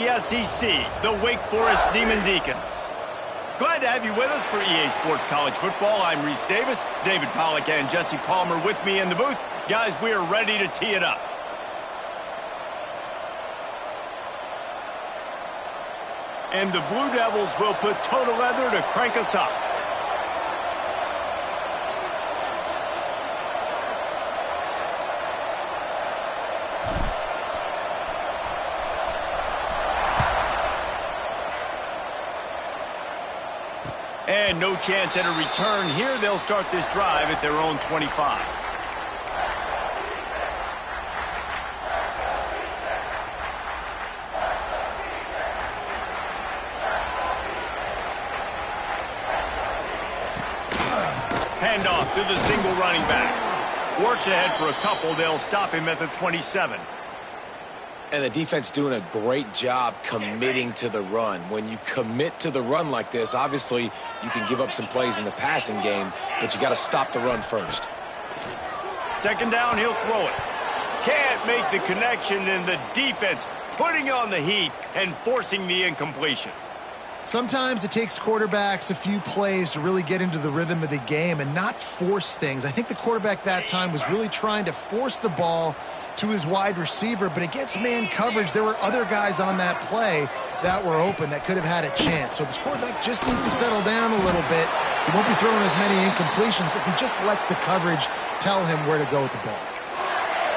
SEC, the Wake Forest Demon Deacons. Glad to have you with us for EA Sports College Football. I'm Reese Davis, David Pollack and Jesse Palmer with me in the booth. Guys, we are ready to tee it up. And the Blue Devils will put total leather to crank us up. And no chance at a return here. They'll start this drive at their own 25. Handoff to the single running back. Works ahead for a couple. They'll stop him at the 27. And the defense doing a great job committing to the run. When you commit to the run like this, obviously you can give up some plays in the passing game, but you got to stop the run first. Second down, he'll throw it. Can't make the connection, and the defense putting on the heat and forcing the incompletion. Sometimes it takes quarterbacks a few plays to really get into the rhythm of the game and not force things. I think the quarterback that time was really trying to force the ball to his wide receiver, but against man coverage, there were other guys on that play that were open that could have had a chance. So this quarterback just needs to settle down a little bit. He won't be throwing as many incompletions if he just lets the coverage tell him where to go with the ball.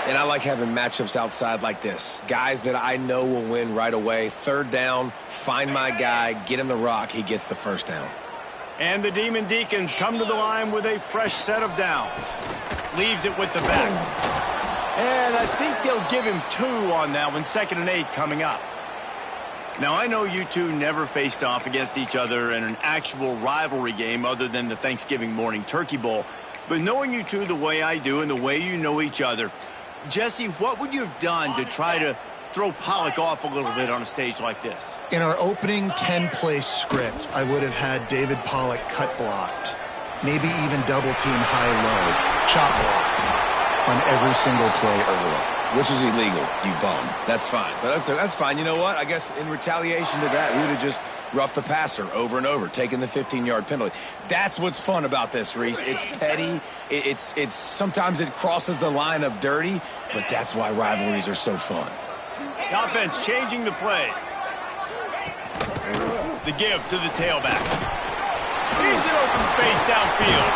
And I like having matchups outside like this. Guys that I know will win right away. Third down, find my guy, get him the rock, he gets the first down. And the Demon Deacons come to the line with a fresh set of downs. Leaves it with the back. And I think they'll give him 2 on that one. 2nd and 8 coming up. Now, I know you two never faced off against each other in an actual rivalry game other than the Thanksgiving morning Turkey Bowl. But knowing you two the way I do and the way you know each other, Jesse, what would you have done to try to throw Pollack off a little bit on a stage like this? In our opening 10-play script, I would have had David Pollack cut blocked, maybe even double team high-low, chop blocked on every single play early. Which is illegal, you bum. That's fine. But that's fine. You know what? I guess in retaliation to that, we would have just roughed the passer over and over, taking the 15-yard penalty. That's what's fun about this, Reese. It's petty. It's sometimes it crosses the line of dirty, but that's why rivalries are so fun. The offense changing the play. The give to the tailback. He's in open space downfield.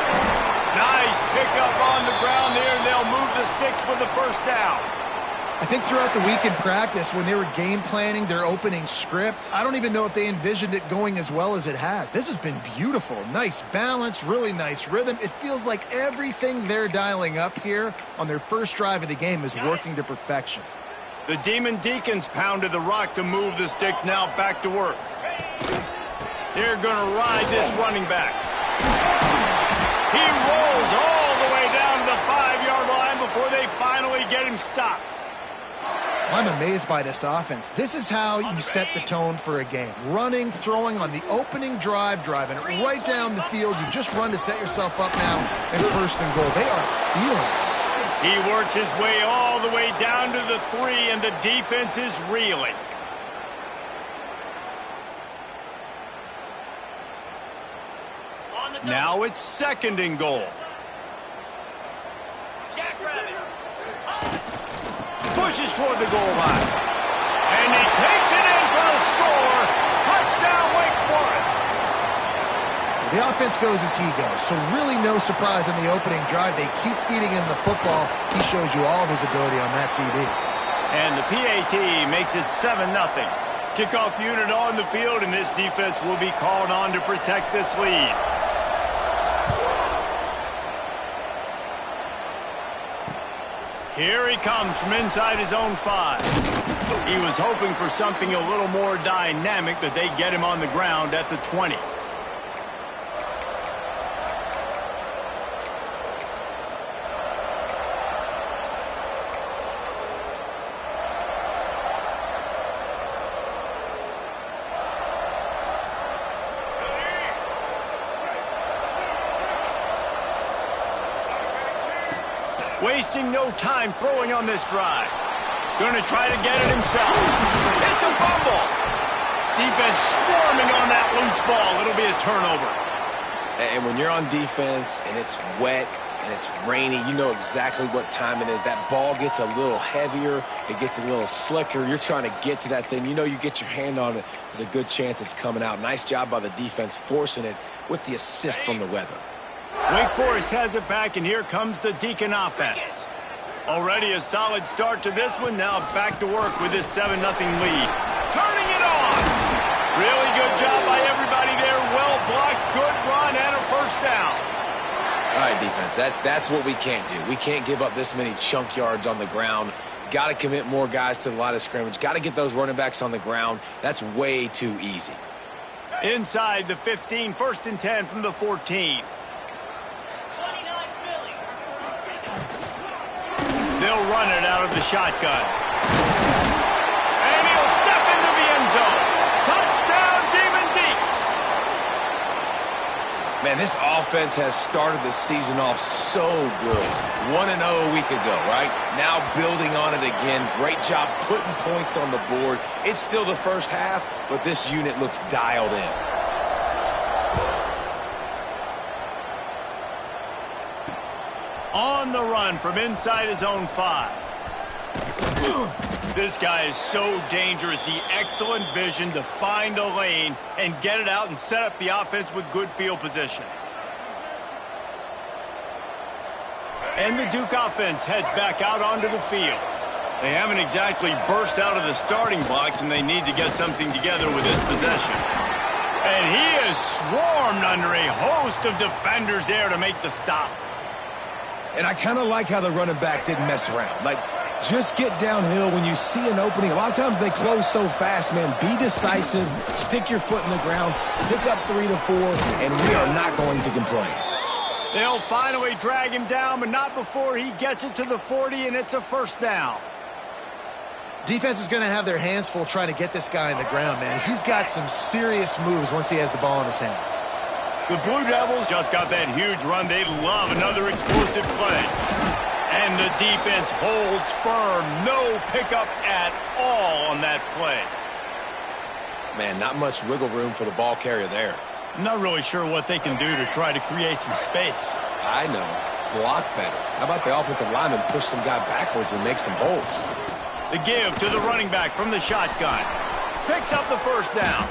Nice pickup on the ground there, and they'll move the sticks with the first down. I think throughout the week in practice, when they were game planning their opening script, I don't even know if they envisioned it going as well as it has. This has been beautiful. Nice balance, really nice rhythm. It feels like everything they're dialing up here on their first drive of the game is working to perfection. The Demon Deacons pounded the rock to move the sticks, now back to work. They're going to ride this running back. He rolls all the way down to the 5-yard line before they finally get him stopped. I'm amazed by this offense. This is how you set the tone for a game. Running, throwing on the opening drive, driving it right down the field. You've just run to set yourself up now in 1st and goal. They are feeling it. He works his way all the way down to the 3, and the defense is reeling. Now it's 2nd and goal. Pushes toward the goal line. And he takes it in for the score. Touchdown, Wake Forest. The offense goes as he goes, so really no surprise in the opening drive. They keep feeding him the football. He shows you all of his ability on that TD. And the PAT makes it 7-0. Kickoff unit on the field, and this defense will be called on to protect this lead. Here he comes from inside his own 5. He was hoping for something a little more dynamic, but they get him on the ground at the 20. Wasting no time throwing on this drive. Going to try to get it himself. It's a fumble. loose ball. It'll be a turnover. And when you're on defense and it's wet and it's rainy, you know exactly what time it is. That ball gets a little heavier. It gets a little slicker. You're trying to get to that thing. You know you get your hand on it. There's a good chance it's coming out. Nice job by the defense forcing it with the assist from the weather. Wake Forest has it back, and here comes the Deacon offense. Already a solid start to this one. Now back to work with this 7-0 lead. Turning it on. Really good job by everybody there. Well blocked, good run, and a first down. All right, defense, that's what we can't do. We can't give up this many chunk yards on the ground. Got to commit more guys to the line of scrimmage. Got to get those running backs on the ground. That's way too easy. Inside the 15, 1st and 10 from the 14. They'll run it out of the shotgun. And he'll step into the end zone. Touchdown, Demon Deacs. Man, this offense has started the season off so good. 1-0 a week ago, right? Now building on it again. Great job putting points on the board. It's still the first half, but this unit looks dialed in. On the run from inside his own 5. This guy is so dangerous. The excellent vision to find a lane and get it out and set up the offense with good field position. And the Duke offense heads back out onto the field. They haven't exactly burst out of the starting blocks, and they need to get something together with this possession. And he is swarmed under a host of defenders there to make the stop. And I kind of like how the running back didn't mess around. Like, just get downhill when you see an opening. A lot of times they close so fast, man. Be decisive, stick your foot in the ground, pick up 3 to 4, and we are not going to complain. They'll finally drag him down, but not before he gets it to the 40, and it's a first down. Defense is going to have their hands full trying to get this guy on the ground, man. He's got some serious moves once he has the ball in his hands. The Blue Devils just got that huge run. They love another explosive play. And the defense holds firm. No pickup at all on that play. Man, not much wiggle room for the ball carrier there. I'm not really sure what they can do to try to create some space. I know. Block better. How about the offensive lineman push some guy backwards and make some holes? The give to the running back from the shotgun. Picks up the first down.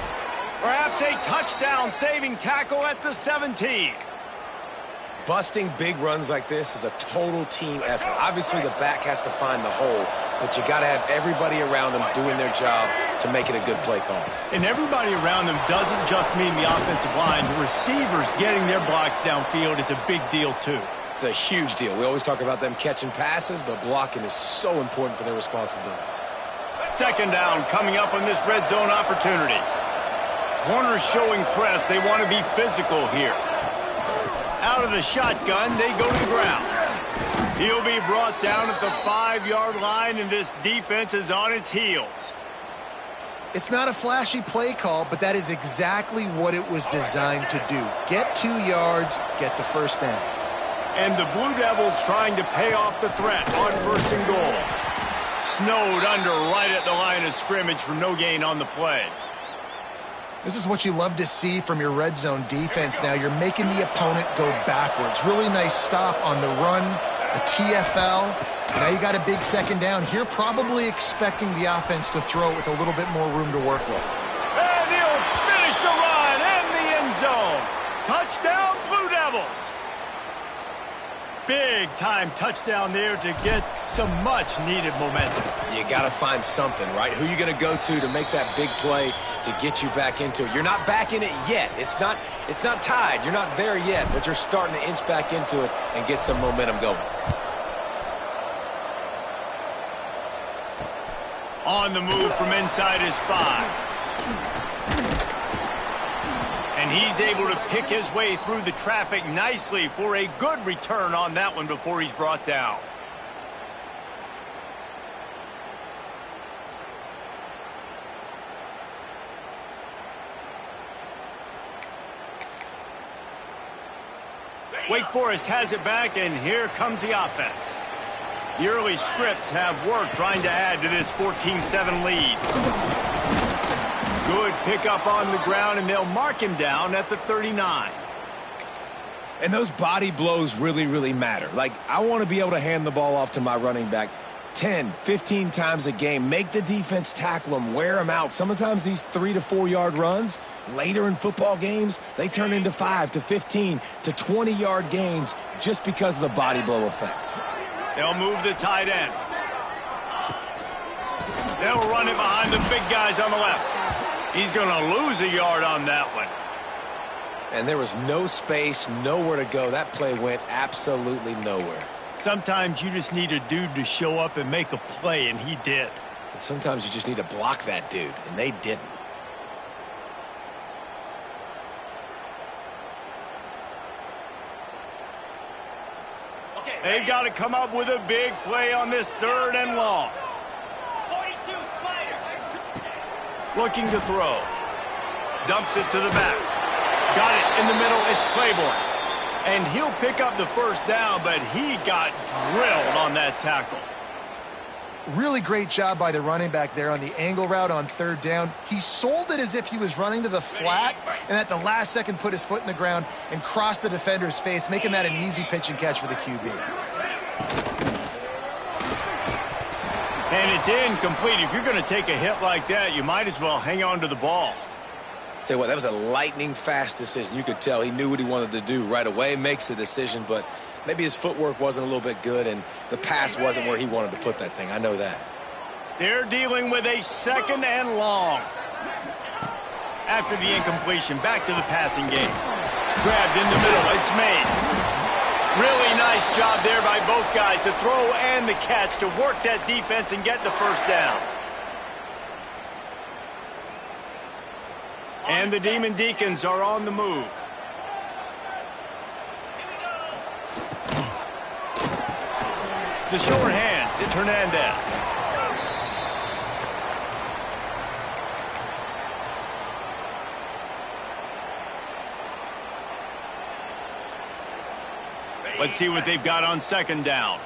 Perhaps a touchdown-saving tackle at the 17. Busting big runs like this is a total team effort. Obviously, the back has to find the hole, but you got to have everybody around them doing their job to make it a good play call. And everybody around them doesn't just mean the offensive line. The receivers getting their blocks downfield is a big deal, too. It's a huge deal. We always talk about them catching passes, but blocking is so important for their responsibilities. Second down coming up on this red zone opportunity. Corners showing press. They want to be physical here. Out of the shotgun, they go to the ground. He'll be brought down at the 5-yard line, and this defense is on its heels. It's not a flashy play call, but that is exactly what it was designed to do. Get 2 yards, get the first down. And the Blue Devils trying to pay off the threat on 1st and goal. Snowed under right at the line of scrimmage for no gain on the play. This is what you love to see from your red zone defense now. You're making the opponent go backwards. Really nice stop on the run, a TFL. Now you got a big second down here, probably expecting the offense to throw it with a little bit more room to work with. And he'll finish the run and the end zone. Touchdown, Blue Devils. Big-time touchdown there to get some much-needed momentum. You got to find something, right? Who you going to go to make that big play to get you back into it? You're not back in it yet. It's not tied. You're not there yet, but you're starting to inch back into it and get some momentum going. On the move from inside his 5. And he's able to pick his way through the traffic nicely for a good return on that one before he's brought down. Wake Forest has it back, and here comes the offense. The early scripts have worked trying to add to this 14-7 lead. Good pick up on the ground, and they'll mark him down at the 39. And those body blows really, really matter. Like, I want to be able to hand the ball off to my running back 10, 15 times a game. Make the defense tackle them, wear them out. Sometimes these 3 to 4 yard runs, later in football games, they turn into 5 to 15 to 20 yard gains just because of the body blow effect. They'll move the tight end. They'll run it behind the big guys on the left. He's going to lose a yard on that one. And there was no space, nowhere to go. That play went absolutely nowhere. Sometimes you just need a dude to show up and make a play, and he did. And sometimes you just need to block that dude, and they didn't. They've got to come up with a big play on this 3rd and long. 42 Spider. Looking to throw. Dumps it to the back. Got it in the middle. It's Claiborne. And he'll pick up the first down, but he got drilled on that tackle. Really great job by the running back there on the angle route on 3rd down. He sold it as if he was running to the flat, and at the last second put his foot in the ground and crossed the defender's face, making that an easy pitch and catch for the QB. And it's incomplete. If you're going to take a hit like that, you might as well hang on to the ball. Tell you what, that was a lightning-fast decision. You could tell he knew what he wanted to do right away, makes the decision, but maybe his footwork wasn't a little bit good, and the pass wasn't where he wanted to put that thing. I know that. They're dealing with a 2nd and long. After the incompletion, back to the passing game. Grabbed in the middle. It's Mays. Really nice job there by both guys to throw and the catch to work that defense and get the first down. And the Demon Deacons are on the move. The short hands, it's Hernandez. Let's see what they've got on 2nd down.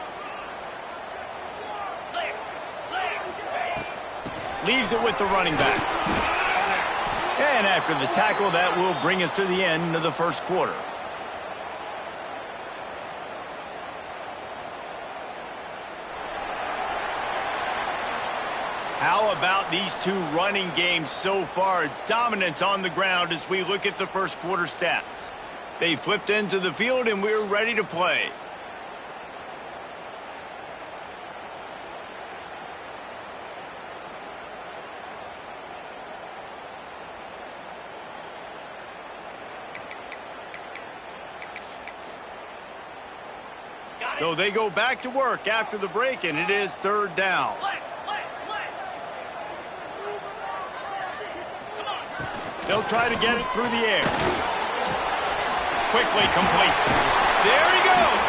Leaves it with the running back. And after the tackle, that will bring us to the end of the 1st quarter. How about these two running games so far? Dominance on the ground as we look at the 1st quarter stats. They flipped into the field and we're ready to play. So they go back to work after the break, and it is 3rd down. They'll try to get it through the air. Quickly complete. There he goes.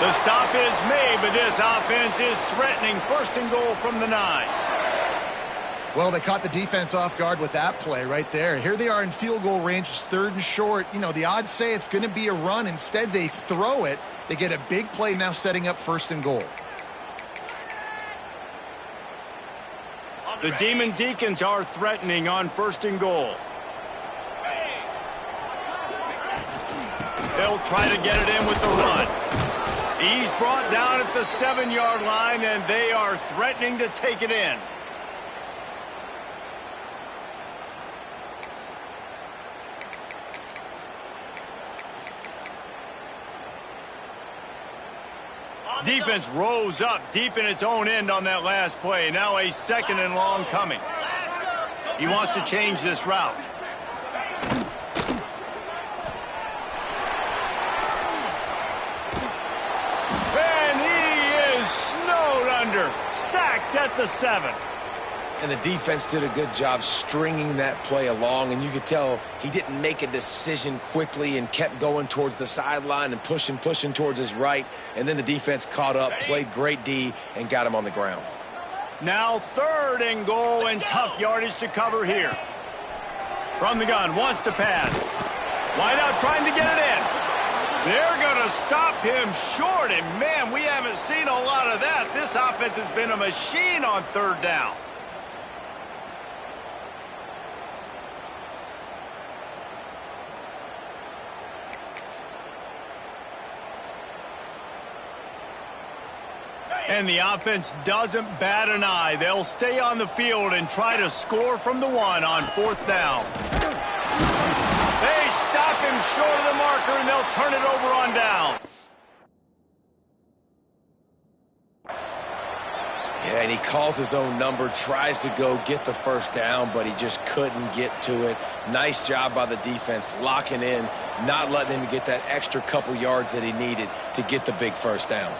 The stop is made, but this offense is threatening 1st and goal from the 9. Well, they caught the defense off guard with that play right there. Here they are in field goal range. It's 3rd and short. You know, the odds say it's going to be a run. Instead, they throw it. They get a big play now setting up 1st and goal. The Demon Deacons are threatening on 1st and goal. They'll try to get it in with the run. He's brought down at the 7-yard line, and they are threatening to take it in. Defense rose up deep in its own end on that last play. Now a 2nd and long coming. He wants to change this route. And he is snowed under. Sacked at the 7. And the defense did a good job stringing that play along, and you could tell he didn't make a decision quickly and kept going towards the sideline and pushing towards his right, and then the defense caught up, played great D, and got him on the ground. Now 3rd and goal, and tough yardage to cover here. From the gun, wants to pass. Wide out trying to get it in. They're going to stop him short, and man, we haven't seen a lot of that. This offense has been a machine on 3rd down. And the offense doesn't bat an eye. They'll stay on the field and try to score from the 1 on 4th down. They stop him short of the marker, and they'll turn it over on down. Yeah, and he calls his own number, tries to go get the first down, but he just couldn't get to it. Nice job by the defense, locking in, not letting him get that extra couple yards that he needed to get the big first down.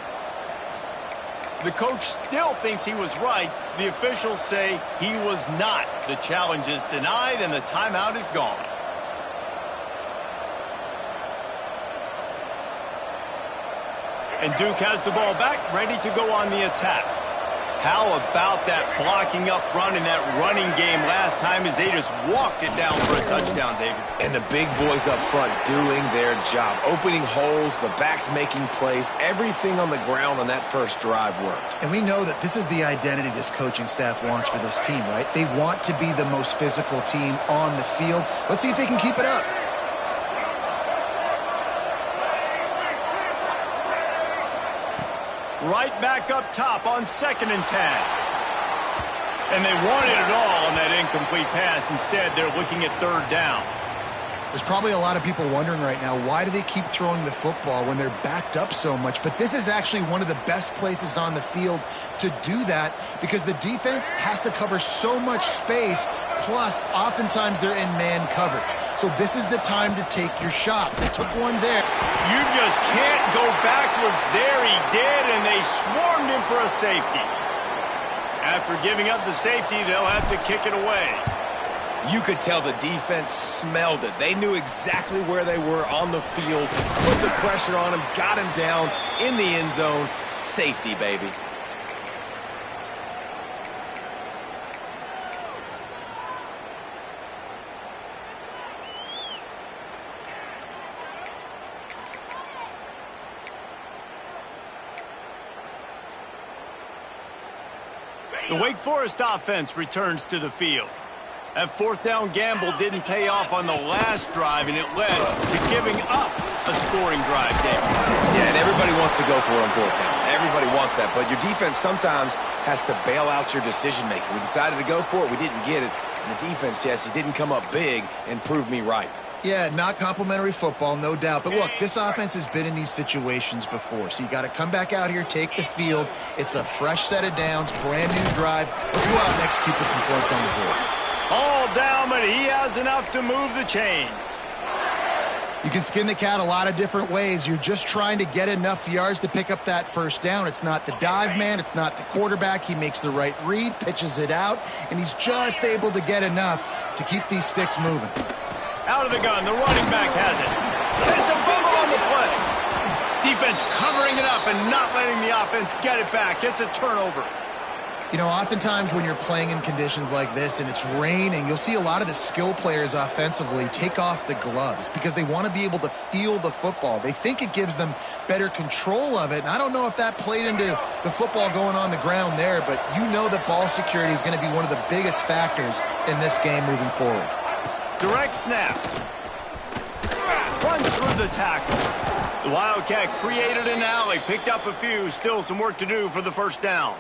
The coach still thinks he was right. The officials say he was not. The challenge is denied, and the timeout is gone. And Duke has the ball back, ready to go on the attack. How about that blocking up front in that running game last time as they just walked it down for a touchdown, David? And the big boys up front doing their job. Opening holes, the backs making plays. Everything on the ground on that first drive worked. And we know that this is the identity this coaching staff wants for this team, right? They want to be the most physical team on the field. Let's see if they can keep it up. Right back up top on 2nd and 10. And they wanted it all on that incomplete pass. Instead, they're looking at 3rd down. There's probably a lot of people wondering right now, why do they keep throwing the football when they're backed up so much? But this is actually one of the best places on the field to do that because the defense has to cover so much space, plus oftentimes they're in man coverage. So this is the time to take your shots. They took one there. You just can't go backwards there. He did, and they swarmed him for a safety. After giving up the safety, they'll have to kick it away. You could tell the defense smelled it. They knew exactly where they were on the field, put the pressure on him, got him down in the end zone. Safety, baby. The Wake Forest offense returns to the field. That 4th down gamble didn't pay off on the last drive, and it led to giving up a scoring drive, David. Yeah, and everybody wants to go for it on 4th down. Everybody wants that, but your defense sometimes has to bail out your decision-making. We decided to go for it. We didn't get it. And the defense, Jesse, didn't come up big and prove me right. Yeah, not complimentary football, no doubt. But look, this offense has been in these situations before. So you got to come back out here, take the field. It's a fresh set of downs, brand new drive. Let's go out and execute, put some points on the board. All down, but he has enough to move the chains. You can skin the cat a lot of different ways. You're just trying to get enough yards to pick up that first down. It's not the dive man. It's not the quarterback. He makes the right read, pitches it out, and he's just able to get enough to keep these sticks moving. Out of the gun, the running back has it. It's a fumble on the play. Defense covering it up and not letting the offense get it back. It's a turnover. You know, oftentimes when you're playing in conditions like this and it's raining, you'll see a lot of the skill players offensively take off the gloves because they want to be able to feel the football. They think it gives them better control of it. And I don't know if that played into the football going on the ground there, but you know that ball security is going to be one of the biggest factors in this game moving forward. Direct snap. Runs through the tackle. The Wildcat created an alley, picked up a few. Still some work to do for the first down.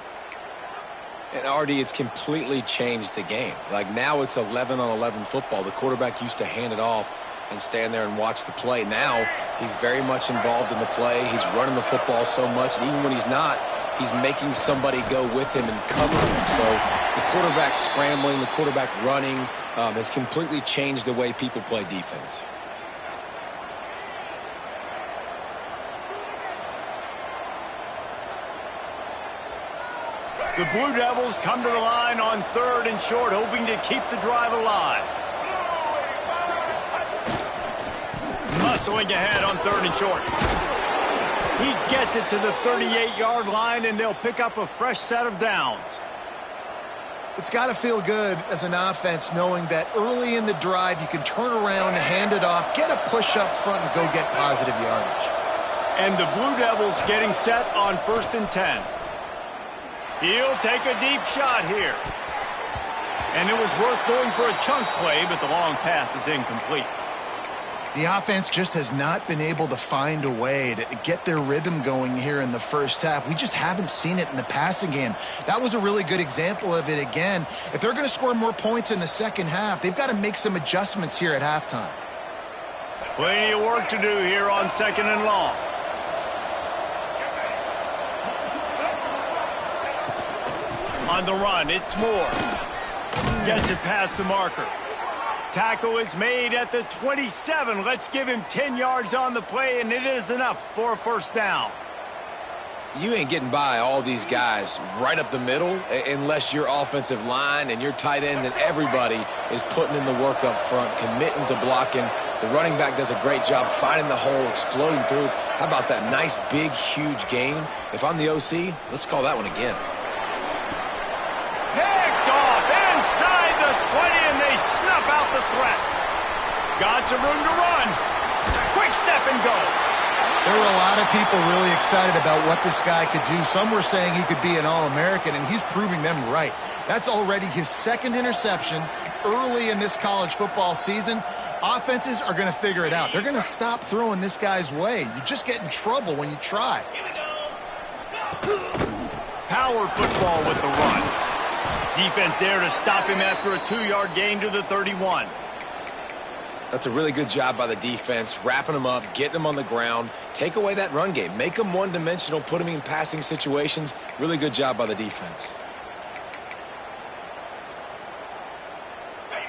And, Artie, it's completely changed the game. Like, now it's 11-on-11 football. The quarterback used to hand it off and stand there and watch the play. Now he's very much involved in the play. He's running the football so much, and even when he's not, he's making somebody go with him and cover him. So the quarterback scrambling, the quarterback running has completely changed the way people play defense. The Blue Devils come to the line on 3rd and short, hoping to keep the drive alive. Muscling ahead on 3rd and short. He gets it to the 38-yard line, and they'll pick up a fresh set of downs. It's got to feel good as an offense knowing that early in the drive you can turn around, hand it off, get a push up front, and go get positive yardage. And the Blue Devils getting set on 1st and 10. He'll take a deep shot here. And it was worth going for a chunk play, but the long pass is incomplete. The offense just has not been able to find a way to get their rhythm going here in the first half. We just haven't seen it in the passing game. That was a really good example of it again. If they're going to score more points in the second half, they've got to make some adjustments here at halftime. Plenty of work to do here on 2nd and long. On the run, it's Moore. Gets it past the marker. Tackle is made at the 27. Let's give him 10 yards on the play, and it is enough for a first down. You ain't getting by all these guys right up the middle unless your offensive line and your tight ends and everybody is putting in the work up front, committing to blocking. The running back does a great job finding the hole, exploding through. How about that nice, big, huge gain? If I'm the OC, let's call that one again. Picked off inside the 20, and they snuff out the threat. Got some room to run. Quick step and go. There were a lot of people really excited about what this guy could do. Some were saying he could be an All-American, and he's proving them right. That's already his second interception early in this college football season. Offenses are going to figure it out. They're going to stop throwing this guy's way. You just get in trouble when you try. Power football with the run. Defense there to stop him after a 2-yard gain to the 31. That's a really good job by the defense, wrapping them up, getting them on the ground. Take away that run game. Make them one-dimensional, put them in passing situations. Really good job by the defense.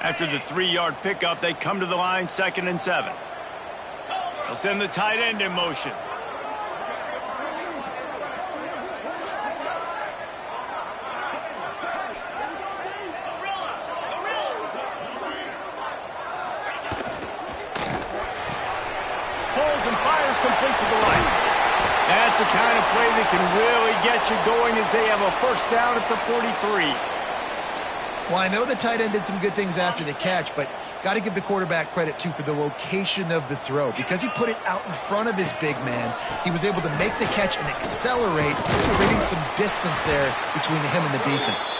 After the 3-yard pickup, they come to the line, 2nd and 7. They'll send the tight end in motion. Pulls and fires complete to the right. That's the kind of play that can really get you going as they have a first down at the 43. Well, I know the tight end did some good things after the catch, but got to give the quarterback credit, too, for the location of the throw. Because he put it out in front of his big man, he was able to make the catch and accelerate, creating some distance there between him and the defense.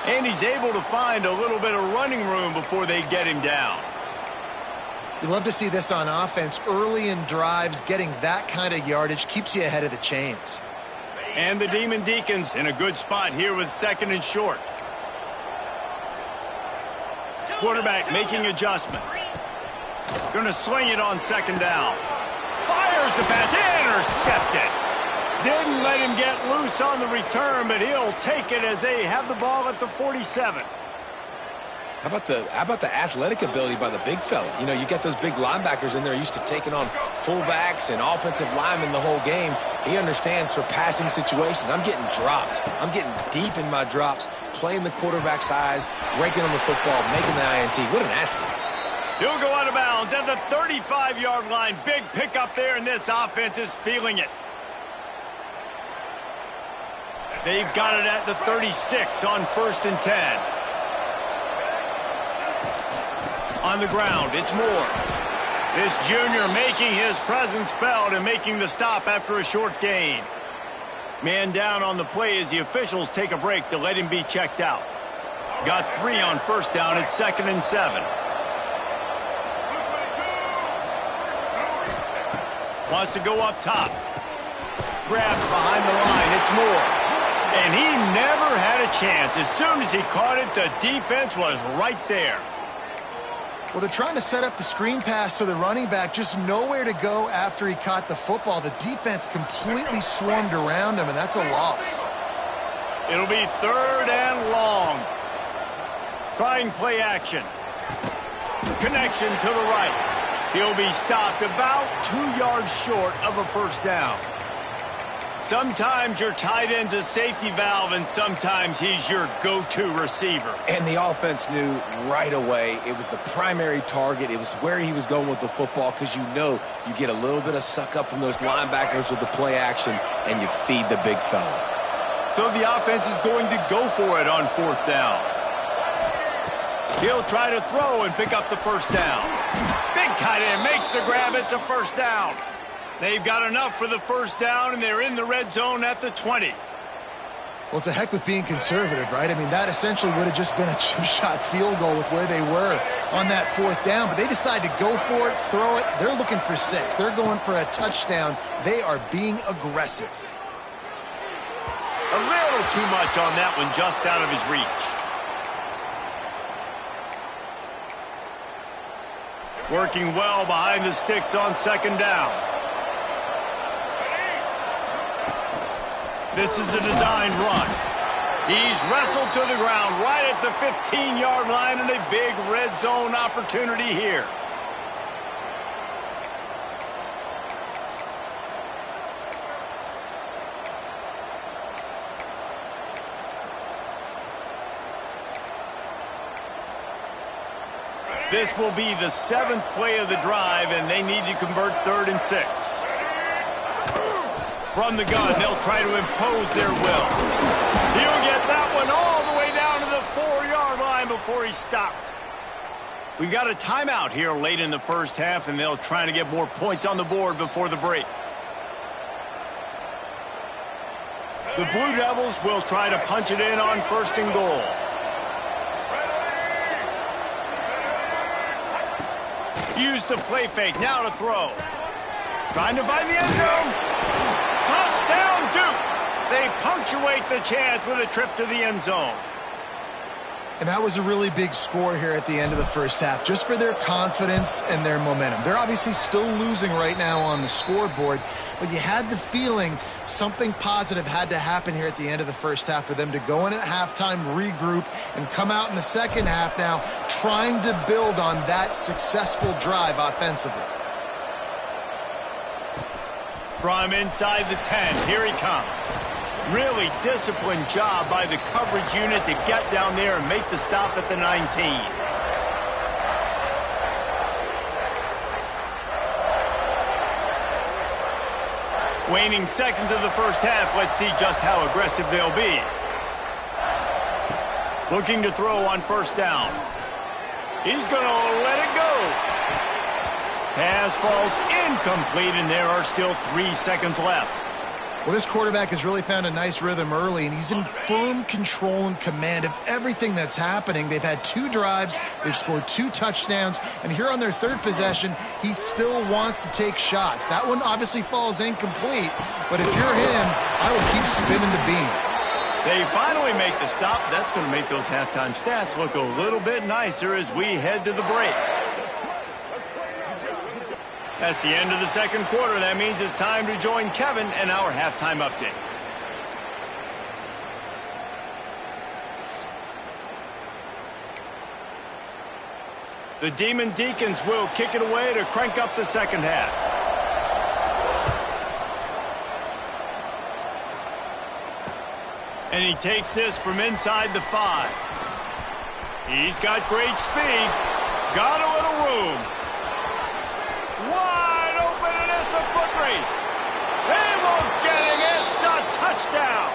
And he's able to find a little bit of running room before they get him down. You love to see this on offense. Early in drives, getting that kind of yardage keeps you ahead of the chains. And the Demon Deacons in a good spot here with 2nd and short. Quarterback making adjustments. Going to swing it on 2nd down. Fires the pass. Intercepted. Didn't let him get loose on the return, but he'll take it as they have the ball at the 47. How about the athletic ability by the big fella? You know, you got those big linebackers in there used to taking on fullbacks and offensive linemen the whole game. He understands for passing situations. I'm getting drops. I'm getting deep in my drops, playing the quarterback's eyes, breaking on the football, making the INT. What an athlete. He'll go out of bounds at the 35-yard line. Big pickup there, and this offense is feeling it. They've got it at the 36 on 1st and 10. On the ground, it's Moore. This junior making his presence felt and making the stop after a short gain. Man down on the play as the officials take a break to let him be checked out. Got 3 on 1st down at 2nd and 7. Wants to go up top. Grabs behind the line, it's Moore. And he never had a chance. As soon as he caught it, the defense was right there. Well, they're trying to set up the screen pass to the running back, just nowhere to go after he caught the football. The defense completely swarmed around him, and that's a loss. It'll be 3rd and long. Trying play action. Connection to the right. He'll be stopped about 2 yards short of a first down. Sometimes your tight end's a safety valve, and sometimes he's your go-to receiver. And the offense knew right away it was the primary target. It was where he was going with the football because you know you get a little bit of suck up from those linebackers with the play action, and you feed the big fella. So the offense is going to go for it on 4th down. He'll try to throw and pick up the first down. Big tight end makes the grab. It's a first down. They've got enough for the first down, and they're in the red zone at the 20. Well, to heck with being conservative, right? I mean, that essentially would have just been a chip shot field goal with where they were on that 4th down. But they decide to go for it, throw it. They're looking for 6. They're going for a touchdown. They are being aggressive. A little too much on that one, just out of his reach. Working well behind the sticks on 2nd down. This is a designed run. He's wrestled to the ground right at the 15-yard line, and a big red zone opportunity here. This will be the 7th play of the drive, and they need to convert 3rd and 6. From the gun, they'll try to impose their will. He'll get that one all the way down to the 4-yard line before he's stopped. We've got a timeout here late in the first half, and they'll try to get more points on the board before the break. The Blue Devils will try to punch it in on 1st and goal. Use the play fake, now to throw. Trying to find the end zone. Touchdown, Duke! They punctuate the chance with a trip to the end zone. And that was a really big score here at the end of the first half, just for their confidence and their momentum. They're obviously still losing right now on the scoreboard, but you had the feeling something positive had to happen here at the end of the first half for them to go in at halftime, regroup, and come out in the second half now trying to build on that successful drive offensively. From inside the 10, here he comes. Really disciplined job by the coverage unit to get down there and make the stop at the 19. Waning seconds of the first half, let's see just how aggressive they'll be. Looking to throw on 1st down. He's going to let it go. Pass falls incomplete, and there are still 3 seconds left. Well, this quarterback has really found a nice rhythm early, and he's in firm control and command of everything that's happening. They've had 2 drives, they've scored 2 touchdowns, and here on their 3rd possession, he still wants to take shots. That one obviously falls incomplete, but if you're him, I would keep spinning the beam. They finally make the stop. That's going to make those halftime stats look a little bit nicer as we head to the break. That's the end of the 2nd quarter. That means it's time to join Kevin and our halftime update. The Demon Deacons will kick it away to crank up the 2nd half. And he takes this from inside the 5. He's got great speed. Got a little room. Wide open, and it's a foot race. He won't get it. It's a touchdown.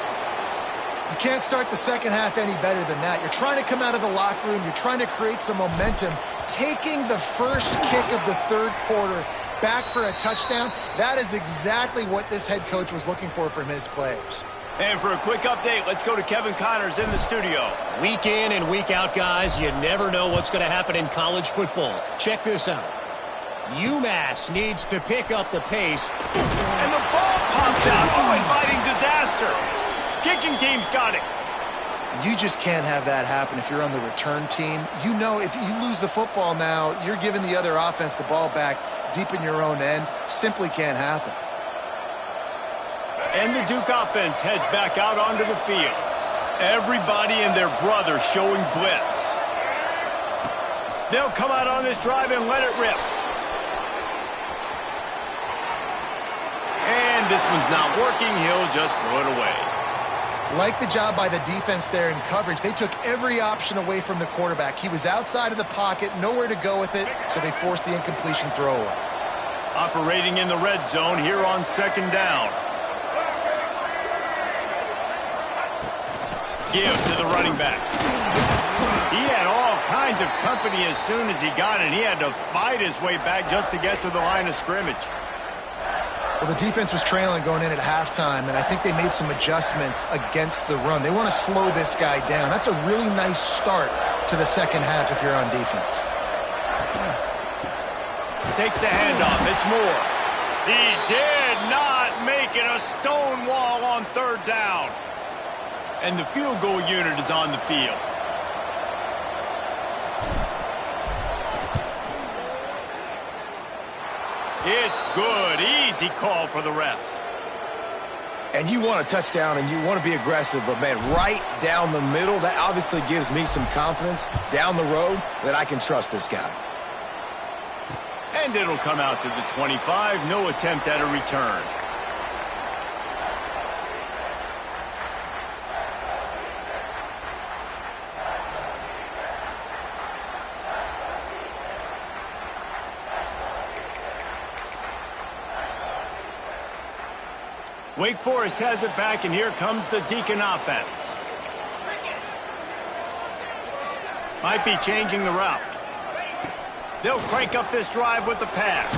You can't start the second half any better than that. You're trying to come out of the locker room. You're trying to create some momentum. Taking the first kick of the 3rd quarter back for a touchdown, that is exactly what this head coach was looking for from his players. And for a quick update, let's go to Kevin Connors in the studio. Week in and week out, guys, you never know what's going to happen in college football. Check this out. UMass needs to pick up the pace. And the ball pops out. Oh, inviting disaster. Kicking team's got it. You just can't have that happen if you're on the return team. You know if you lose the football now, you're giving the other offense the ball back deep in your own end. Simply can't happen. And the Duke offense heads back out onto the field. Everybody and their brother showing blitz. They'll come out on this drive and let it rip. And this one's not working. He'll just throw it away. Like the job by the defense there in coverage. They took every option away from the quarterback. He was outside of the pocket, nowhere to go with it, so they forced the incompletion throwaway. Operating in the red zone here on 2nd down. Give to the running back. He had all kinds of company as soon as he got it. He had to fight his way back just to get to the line of scrimmage. Well, the defense was trailing going in at halftime, and I think they made some adjustments against the run. They want to slow this guy down. That's a really nice start to the second half if you're on defense. Takes the handoff. It's Moore. He did not make it a stone wall on third down. And the field goal unit is on the field. It's good. Easy call for the refs. And you want a touchdown and you want to be aggressive, but, man, right down the middle, that obviously gives me some confidence down the road that I can trust this guy. And it'll come out to the 25. No attempt at a return. Wake Forest has it back, and here comes the Deacon offense. Might be changing the route. They'll crank up this drive with the pass.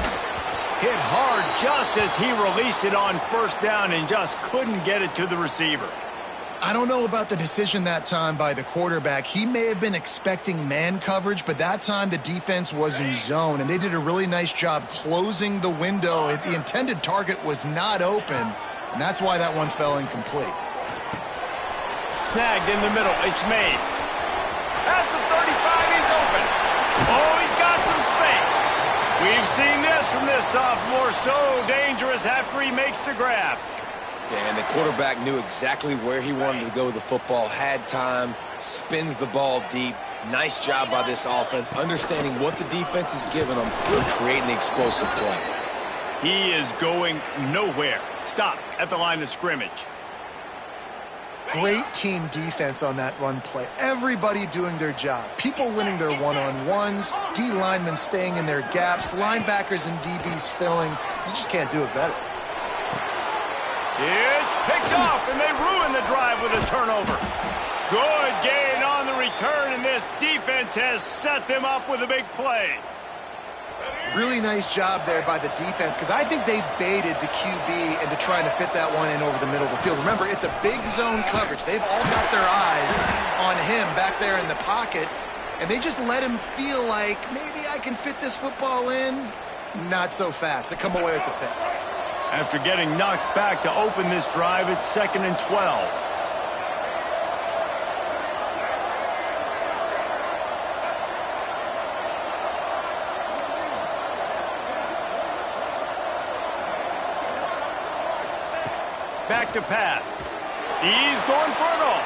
Hit hard just as he released it on first down and just couldn't get it to the receiver. I don't know about the decision that time by the quarterback. He may have been expecting man coverage, but that time the defense was in zone, and they did a really nice job closing the window. The intended target was not open, and that's why that one fell incomplete. Snagged in the middle. It's Mays. At the 35, he's open. Oh, he's got some space. We've seen this from this sophomore. So dangerous after he makes the grab. Yeah, and the quarterback knew exactly where he wanted to go with the football, had time, spins the ball deep. Nice job by this offense, understanding what the defense is giving them and creating the explosive play. He is going nowhere. Stop at the line of scrimmage. Great team defense on that run play. Everybody doing their job. People winning their one-on-ones, D linemen staying in their gaps, linebackers and DBs filling. You just can't do it better. It's picked off, and they ruin the drive with a turnover. Good gain on the return, and this defense has set them up with a big play. Really nice job there by the defense, because I think they baited the QB into trying to fit that one in over the middle of the field. Remember, it's a big zone coverage. They've all got their eyes on him back there in the pocket, and they just let him feel like, maybe I can fit this football in. Not so fast. They come away with the pick. After getting knocked back to open this drive, it's 2nd and 12. Back to pass. He's going for it all.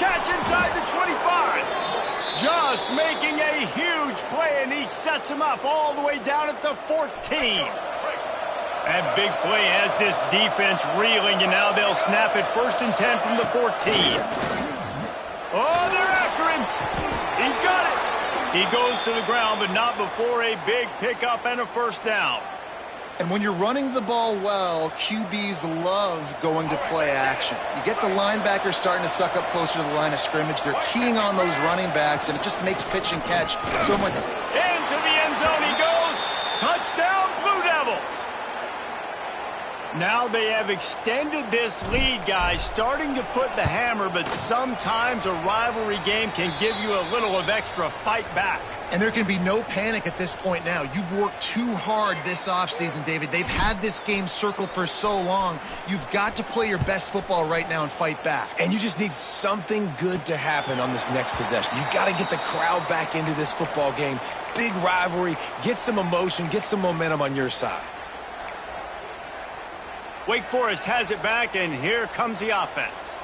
Catch inside the 25. Just making a huge play, and he sets him up all the way down at the 14. That big play has this defense reeling, and now they'll snap it 1st and 10 from the 14. Oh, they're after him. He's got it. He goes to the ground, but not before a big pickup and a first down. And when you're running the ball well, QBs love going to play action. You get the linebackers starting to suck up closer to the line of scrimmage. They're keying on those running backs, and it just makes pitch and catch so much. Into the end zone he goes. Touchdown, Blue Devils. Now they have extended this lead, guys, starting to put the hammer, but sometimes a rivalry game can give you a little of extra fight back. And there can be no panic at this point now. You've worked too hard this offseason, David. They've had this game circled for so long. You've got to play your best football right now and fight back. And you just need something good to happen on this next possession. You got to get the crowd back into this football game. Big rivalry. Get some emotion. Get some momentum on your side. Wake Forest has it back, and here comes the offense.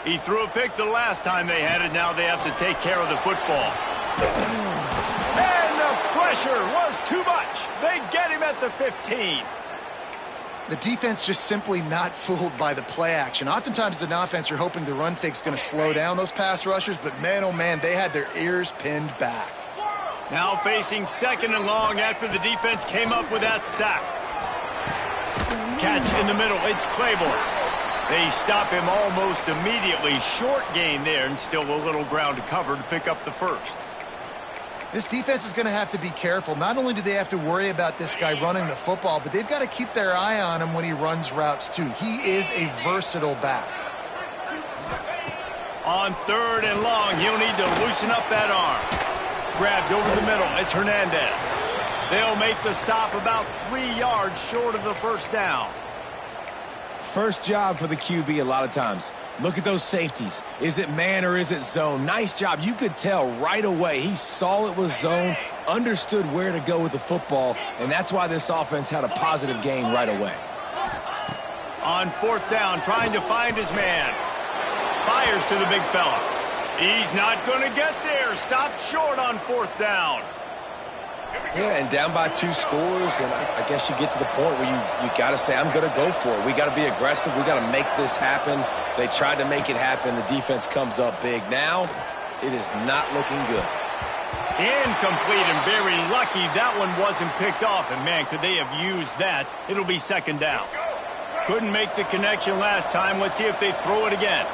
He threw a pick the last time they had it. Now they have to take care of the football. And the pressure was too much. They get him at the 15. The defense just simply not fooled by the play action. Oftentimes as an offense, you're hoping the run fake's going to slow down those pass rushers, but man, oh man, they had their ears pinned back. Now facing 2nd and long after the defense came up with that sack. Catch in the middle. It's Claiborne. They stop him almost immediately. Short gain there, and still a little ground to cover to pick up the first. This defense is going to have to be careful. Not only do they have to worry about this guy running the football, but they've got to keep their eye on him when he runs routes too. He is a versatile back. On 3rd and long, he'll need to loosen up that arm. Grabbed over the middle. It's Hernandez. They'll make the stop about 3 yards short of the first down. First job for the QB a lot of times. Look at those safeties. Is it man or is it zone? Nice job. You could tell right away. He saw it was zone, understood where to go with the football, and that's why this offense had a positive gain right away. On 4th down, trying to find his man. Fires to the big fella. He's not going to get there. Stopped short on 4th down. Yeah, and down by 2 scores, and I guess you get to the point where you got to say, I'm going to go for it. We got to be aggressive. We got to make this happen. They tried to make it happen. The defense comes up big. Now, it is not looking good. Incomplete, and very lucky that one wasn't picked off. And, man, could they have used that? It'll be 2nd down. Couldn't make the connection last time. Let's see if they throw it again.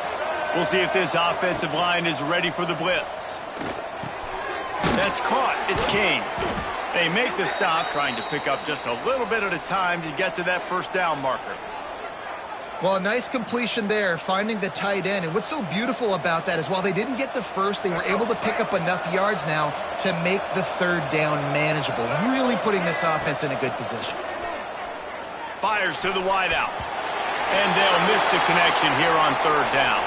We'll see if this offensive line is ready for the blitz. That's caught. It's Kane. They make the stop, trying to pick up just a little bit at a time to get to that 1st down marker. Well, a nice completion there, finding the tight end. And what's so beautiful about that is while they didn't get the first, they were able to pick up enough yards now to make the 3rd down manageable, really putting this offense in a good position. Fires to the wideout. And they'll miss the connection here on 3rd down.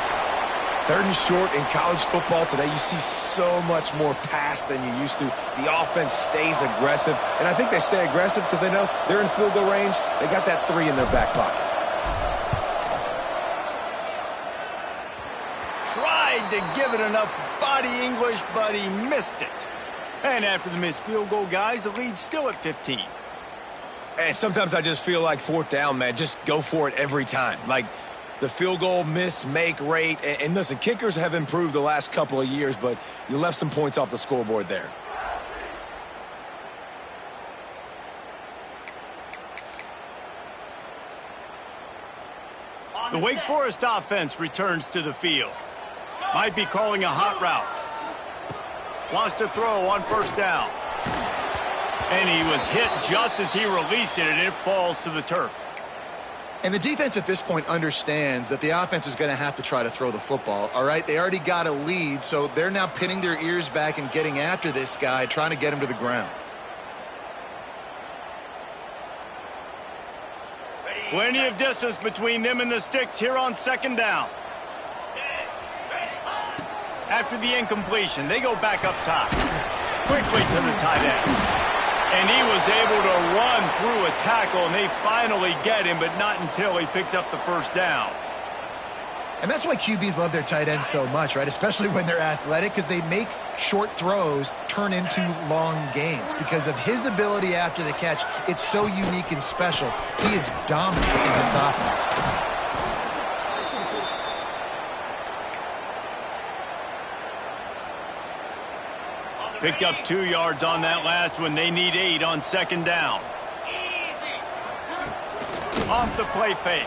3rd and short in college football today, you see so much more pass than you used to. The offense stays aggressive, and I think they stay aggressive because they know they're in field goal range. They got that 3 in their back pocket. Tried to give it enough body English, but he missed it. And after the missed field goal, guys, the lead's still at 15. And sometimes I just feel like 4th down, man, just go for it every time. Like, the field goal miss-make rate. And listen, kickers have improved the last couple of years, but you left some points off the scoreboard there. The Wake Forest offense returns to the field. Might be calling a hot route. Wants to throw on 1st down. And he was hit just as he released it, and it falls to the turf. And the defense at this point understands that the offense is going to have to try to throw the football, all right? They already got a lead, so they're now pinning their ears back and getting after this guy, trying to get him to the ground. Plenty of distance between them and the sticks here on 2nd down. After the incompletion, they go back up top. Quickly to the tight end. And he was able to run through a tackle, and they finally get him, but not until he picks up the 1st down. And that's why QBs love their tight ends so much, right? Especially when they're athletic, because they make short throws turn into long gains. Because of his ability after the catch, it's so unique and special. He is dominant in this offense. Picked up 2 yards on that last one. They need 8 on 2nd down. Off the play fake.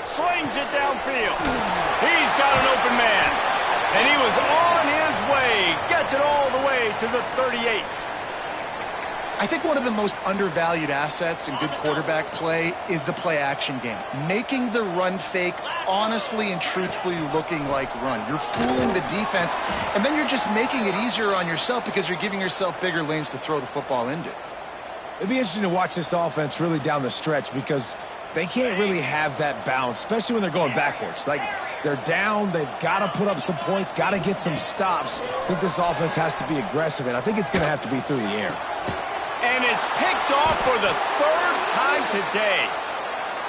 Slings it downfield. He's got an open man. And he was on his way. Gets it all the way to the 38. I think one of the most undervalued assets in good quarterback play is the play-action game. Making the run fake honestly and truthfully looking like run. You're fooling the defense, and then you're just making it easier on yourself because you're giving yourself bigger lanes to throw the football into. It'd be interesting to watch this offense really down the stretch because they can't really have that balance, especially when they're going backwards. Like, they're down, they've got to put up some points, got to get some stops. I think this offense has to be aggressive, and I think it's going to have to be through the air. And it's picked off for the 3rd time today.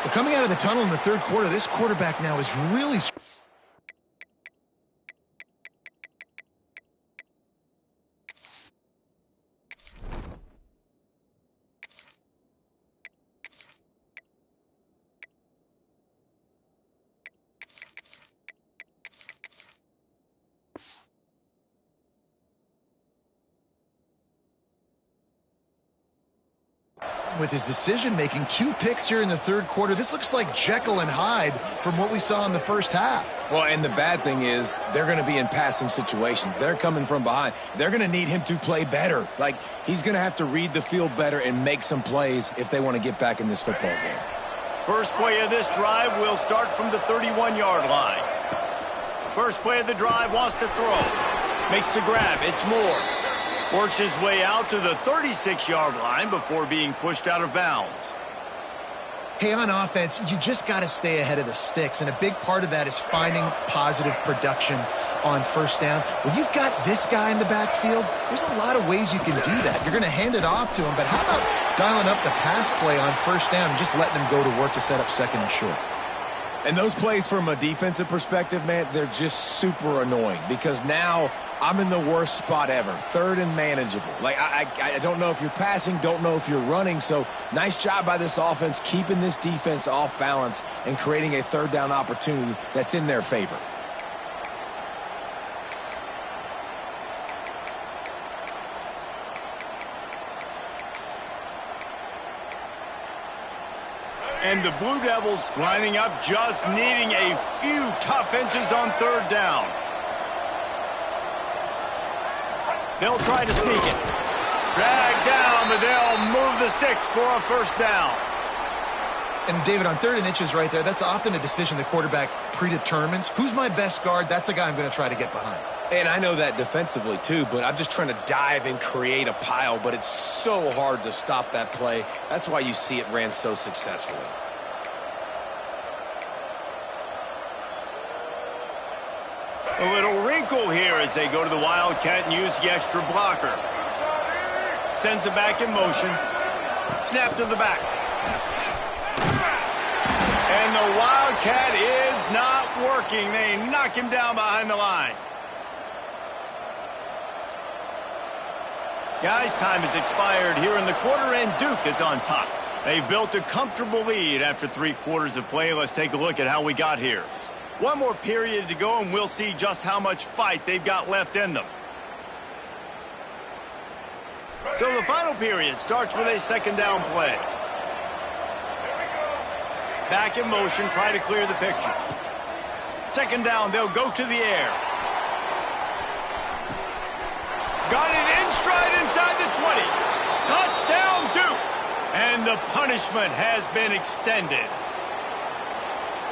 Well, coming out of the tunnel in the 3rd quarter, this quarterback now is really... with his decision-making. 2 picks here in the third quarter. This looks like Jekyll and Hyde from what we saw in the first half. Well, and the bad thing is they're going to be in passing situations. They're coming from behind. They're going to need him to play better. Like, he's going to have to read the field better and make some plays if they want to get back in this football game. First play of this drive will start from the 31-yard line. First play of the drive, wants to throw. Makes the grab. It's Moore. Works his way out to the 36-yard line before being pushed out of bounds. Hey, on offense, you just got to stay ahead of the sticks, and a big part of that is finding positive production on first down. When you've got this guy in the backfield, there's a lot of ways you can do that. You're going to hand it off to him, but how about dialing up the pass play on first down and just letting him go to work to set up second and short? And those plays from a defensive perspective, man, they're just super annoying because now I'm in the worst spot ever, third and manageable. Like, I don't know if you're passing, don't know if you're running, so nice job by this offense keeping this defense off balance and creating a third down opportunity that's in their favor. And the Blue Devils lining up, just needing a few tough inches on third down. They'll try to sneak it. Drag down, but they'll move the sticks for a first down. And, David, on third and inches right there, that's often a decision the quarterback predetermines. Who's my best guard? That's the guy I'm going to try to get behind. And I know that defensively, too, but I'm just trying to dive and create a pile, but it's so hard to stop that play. That's why you see it ran so successfully. A little wrinkle here as they go to the Wildcat and use the extra blocker. Sends it back in motion. Snap to the back. And the Wildcat is not working. They knock him down behind the line. Guys, time has expired here in the quarter, and Duke is on top. They've built a comfortable lead after 3 quarters of play. Let's take a look at how we got here. One more period to go, and we'll see just how much fight they've got left in them. So the final period starts with a second down play. Back in motion, try to clear the picture. Second down, they'll go to the air. Got it in stride inside the 20. Touchdown, Duke. And the punishment has been extended.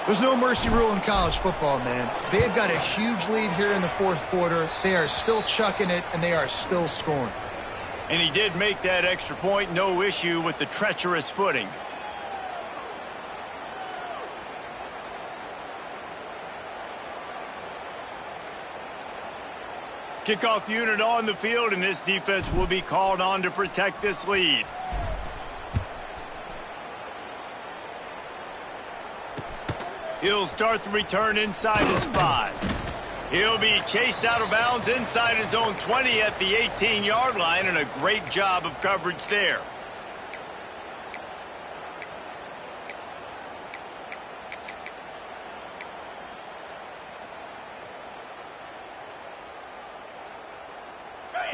There's no mercy rule in college football, man. They've got a huge lead here in the fourth quarter. They are still chucking it, and they are still scoring. And he did make that extra point. No issue with the treacherous footing. Kickoff unit on the field, and this defense will be called on to protect this lead. He'll start the return inside his 5. He'll be chased out of bounds inside his own 20 at the 18-yard line, and a great job of coverage there.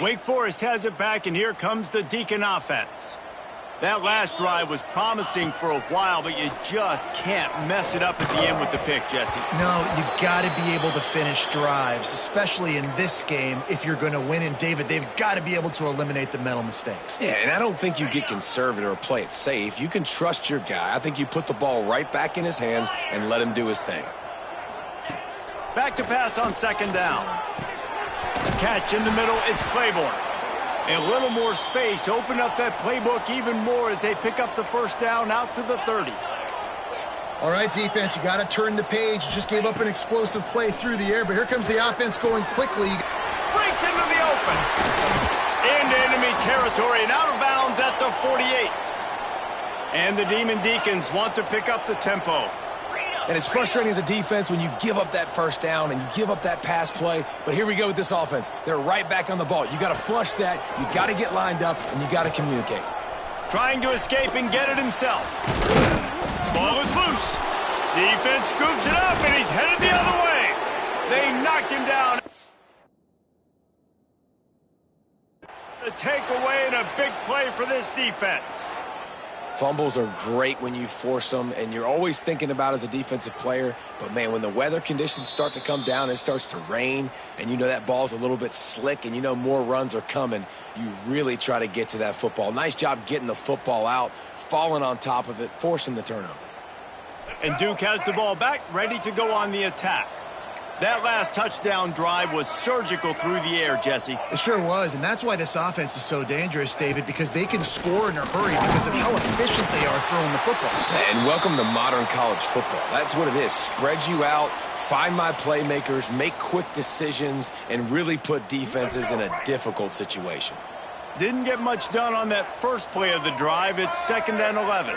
Wake Forest has it back, and here comes the Deacon offense. That last drive was promising for a while, but you just can't mess it up at the end with the pick, Jesse. No, you got to be able to finish drives, especially in this game if you're going to win. And, David, they've got to be able to eliminate the mental mistakes. Yeah, and I don't think you get conservative or play it safe. You can trust your guy. I think you put the ball right back in his hands and let him do his thing. Back to pass on second down. Catch in the middle, it's Claiborne. A little more space, open up that playbook even more as they pick up the first down out to the 30. All right, defense, you got to turn the page. You just gave up an explosive play through the air, but here comes the offense going quickly. Breaks into the open. Into enemy territory and out of bounds at the 48. And the Demon Deacons want to pick up the tempo. And it's frustrating as a defense when you give up that first down and you give up that pass play. But here we go with this offense. They're right back on the ball. You got to flush that. You got to get lined up, and you got to communicate. Trying to escape and get it himself. Ball is loose. Defense scoops it up, and he's headed the other way. They knocked him down. The takeaway and a big play for this defense. Fumbles are great when you force them, and you're always thinking about as a defensive player. But, man, when the weather conditions start to come down, it starts to rain, and you know that ball's a little bit slick, and you know more runs are coming, you really try to get to that football. Nice job getting the football out, falling on top of it, forcing the turnover. And Duke has the ball back, ready to go on the attack. That last touchdown drive was surgical through the air, Jesse. It sure was, and that's why this offense is so dangerous, David, because they can score in a hurry because of how efficient they are throwing the football. And welcome to modern college football. That's what it is. Spread you out, find my playmakers, make quick decisions, and really put defenses in a difficult situation. Didn't get much done on that first play of the drive. It's 2nd and 11.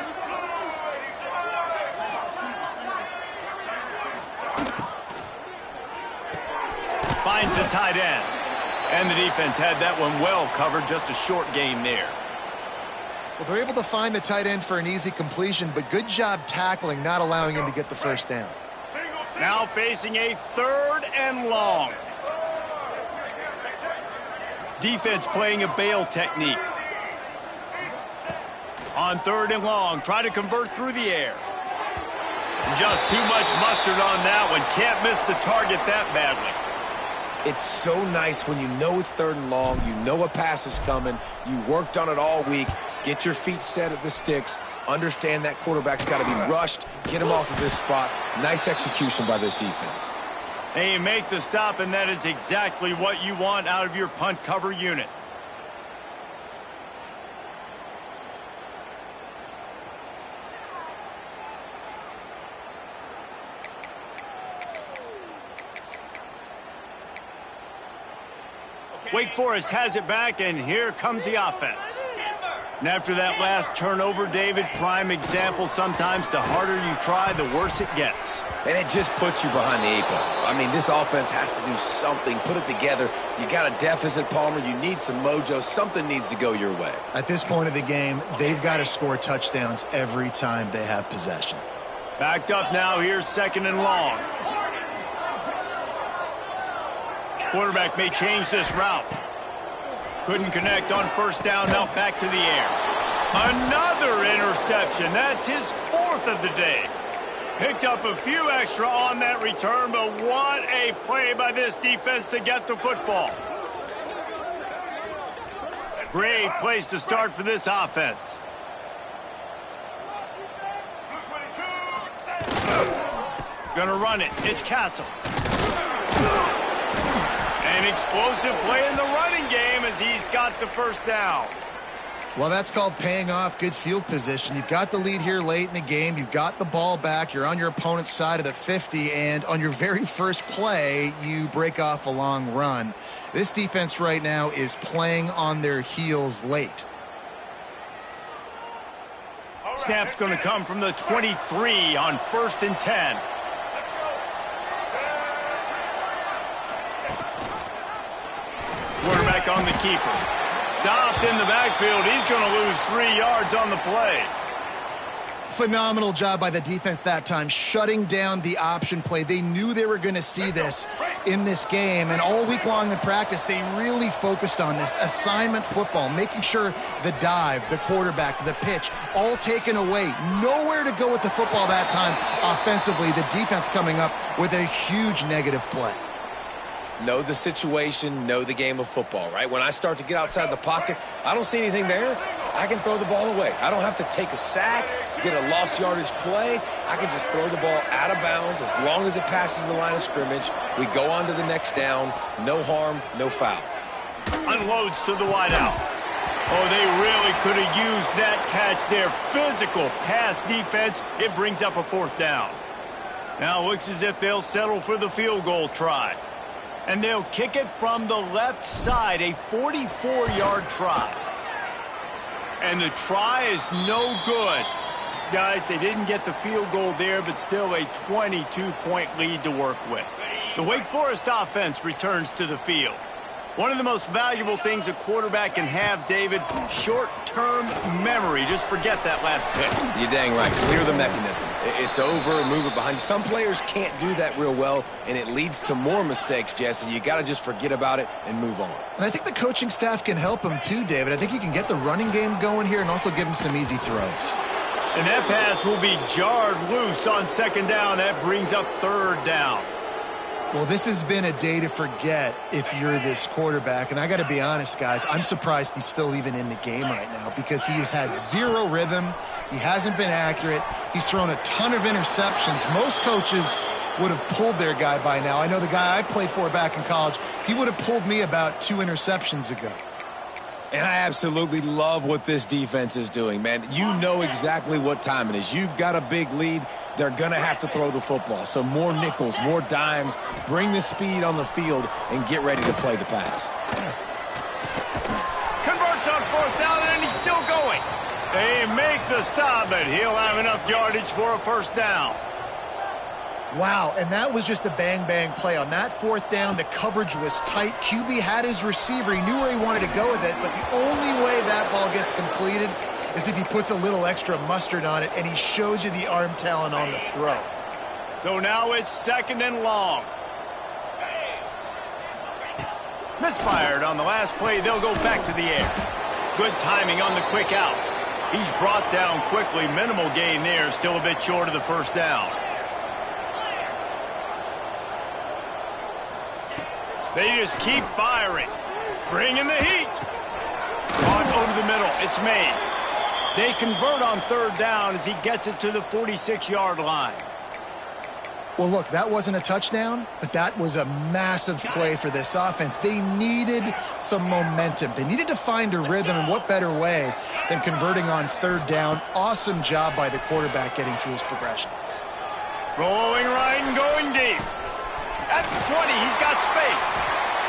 Finds the tight end. And the defense had that one well covered. Just a short gain there. Well, they're able to find the tight end for an easy completion, but good job tackling, not allowing him to get the first down. Now facing a 3rd and long. Defense playing a bail technique. On 3rd and long, try to convert through the air. Just too much mustard on that one. Can't miss the target that badly. It's so nice when you know it's 3rd and long, you know a pass is coming, you worked on it all week, get your feet set at the sticks, understand that quarterback's got to be rushed, get him off of his spot. Nice execution by this defense. They make the stop, and that is exactly what you want out of your punt cover unit. Wake Forest has it back, and here comes the offense. And after that last turnover, David, prime example, sometimes the harder you try, the worse it gets. And it just puts you behind the 8 ball. I mean, this offense has to do something, put it together. You got a deficit, Palmer. You need some mojo. Something needs to go your way. At this point of the game, they've got to score touchdowns every time they have possession. Backed up now. Here's 2nd and long. Quarterback may change this route. Couldn't connect on 1st down. Now back to the air. Another interception. That's his 4th of the day. Picked up a few extra on that return, but what a play by this defense to get the football. Great place to start for this offense. Gonna run it. It's Castle. An explosive play in the running game as he's got the 1st down. Well, that's called paying off good field position. You've got the lead here late in the game. You've got the ball back. You're on your opponent's side of the 50, and on your very first play, you break off a long run. This defense right now is playing on their heels late. Snap's going to come from the 23 on 1st and 10. Quarterback on the keeper. Stopped in the backfield. He's going to lose 3 yards on the play. Phenomenal job by the defense that time, shutting down the option play. They knew they were going to see this in this game, and all week long in practice, they really focused on this assignment football, making sure the dive, the quarterback, the pitch, all taken away. Nowhere to go with the football that time offensively. The defense coming up with a huge negative play. Know the situation, know the game of football, right? When I start to get outside the pocket, I don't see anything there. I can throw the ball away. I don't have to take a sack, get a lost yardage play. I can just throw the ball out of bounds as long as it passes the line of scrimmage. We go on to the next down. No harm, no foul. Unloads to the wideout. Oh, they really could have used that catch there. Physical pass defense. It brings up a 4th down. Now looks as if they'll settle for the field goal try. And they'll kick it from the left side, a 44-yard try. And the try is no good. Guys, they didn't get the field goal there, but still a 22-point lead to work with. The Wake Forest offense returns to the field. One of the most valuable things a quarterback can have, David, short-term memory. Just forget that last pick. You're dang right. Clear the mechanism. It's over, move it behind you. Some players can't do that real well, and it leads to more mistakes, Jesse. You got to just forget about it and move on. And I think the coaching staff can help him too, David. I think you can get the running game going here and also give him some easy throws. And that pass will be jarred loose on second down. That brings up third down. Well, this has been a day to forget if you're this quarterback. And I got to be honest, guys, I'm surprised he's still even in the game right now because he has had zero rhythm. He hasn't been accurate. He's thrown a ton of interceptions. Most coaches would have pulled their guy by now. I know the guy I played for back in college, he would have pulled me about 2 interceptions ago. And I absolutely love what this defense is doing, man. You know exactly what time it is. You've got a big lead. They're going to have to throw the football. So more nickels, more dimes. Bring the speed on the field and get ready to play the pass. Converts on fourth down, and he's still going. They make the stop, but he'll have enough yardage for a first down. Wow, and that was just a bang-bang play. On that fourth down, the coverage was tight. QB had his receiver. He knew where he wanted to go with it, but the only way that ball gets completed is if he puts a little extra mustard on it, and he shows you the arm talent on the throw. So now it's second and long. Misfired on the last play. They'll go back to the air. Good timing on the quick out. He's brought down quickly. Minimal gain there. Still a bit short of the first down. They just keep firing. Bringing the heat. Caught over the middle. It's Mays. They convert on third down as he gets it to the 46-yard line. Well, look, that wasn't a touchdown, but that was a massive play for this offense. They needed some momentum. They needed to find a rhythm, and what better way than converting on third down. Awesome job by the quarterback getting through his progression. Rolling right and going deep. At the 20, he's got space.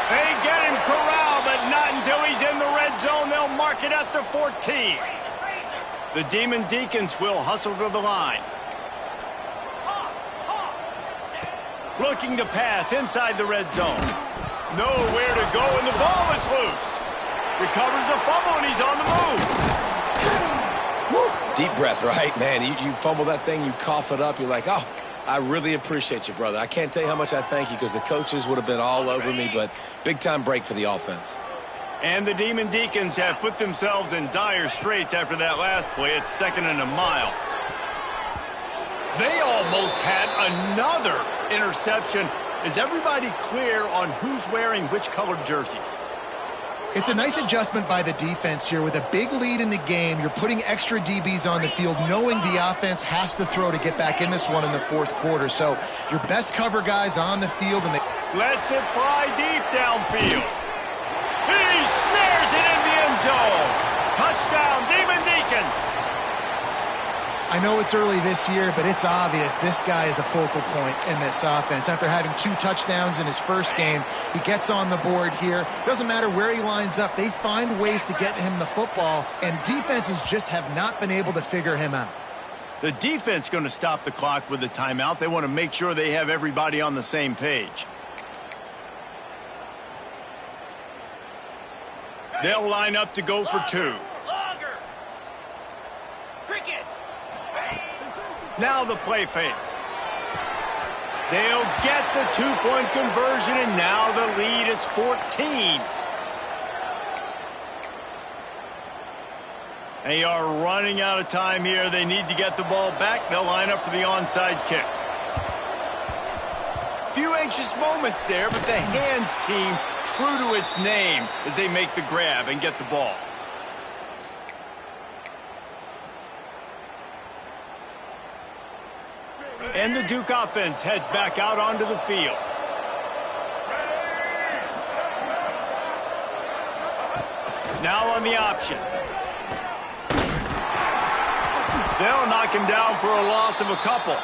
They get him corralled, but not until he's in the red zone. They'll mark it at the 14. The Demon Deacons will hustle to the line. Looking to pass inside the red zone. Nowhere to go, and the ball is loose. Recovers the fumble, and he's on the move. Woo. Deep breath, right? Man, you fumble that thing, you cough it up, you're like, oh, I really appreciate you, brother. I can't tell you how much I thank you because the coaches would have been all over me, but big-time break for the offense. And the Demon Deacons have put themselves in dire straits after that last play. It's second and a mile. They almost had another interception. Is everybody clear on who's wearing which colored jerseys? It's a nice adjustment by the defense here. With a big lead in the game, you're putting extra DBs on the field, knowing the offense has to throw to get back in this one in the fourth quarter. So your best cover guys on the field. And lets it fly deep downfield. He snares it in the end zone. Touchdown, Demon Deacons. I know it's early this year, but it's obvious this guy is a focal point in this offense. After having 2 touchdowns in his first game, he gets on the board here. Doesn't matter where he lines up. They find ways to get him the football, and defenses just have not been able to figure him out. The defense going to stop the clock with the timeout. They want to make sure they have everybody on the same page. They'll line up to go for 2. Now the play fake. They'll get the 2-point conversion, and now the lead is 14. They are running out of time here. They need to get the ball back. They'll line up for the onside kick. Few anxious moments there, but the hands team true to its name as they make the grab and get the ball. And the Duke offense heads back out onto the field. Now on the option. They'll knock him down for a loss of a couple.